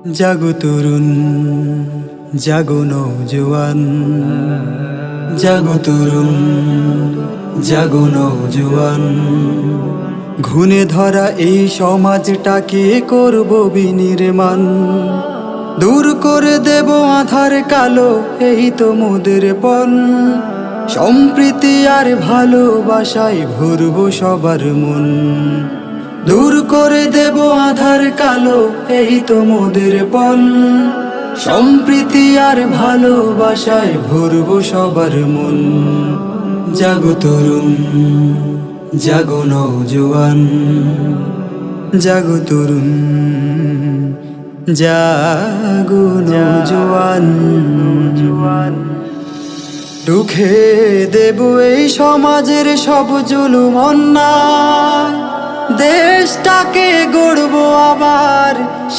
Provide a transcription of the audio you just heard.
জাগো তরুণ, জাগো নওজোয়ান, জাগো তরুণ, জাগো নওজোয়ান। ঘুণে ধরা এই সমাজটাকে করব বিনির্মাণ, দূর করে দেব আধার কালো, এই তো মোদের পণ। সম্প্রীতি আর ভালোবাসায় ভরব সবার মন, দূর করে দেব আধার কালো, এই তো মোদের পণ। সম্প্রীতি আর ভালোবাসায় ভরব সবার মন। জাগো তরুণ, জাগো নওজোয়ান, জাগো তরুণ, জাগো নওজোয়ান। রুখে দেব এই সমাজের সব জুলুম অন্যায়, দেশটাকে গড়ব আবার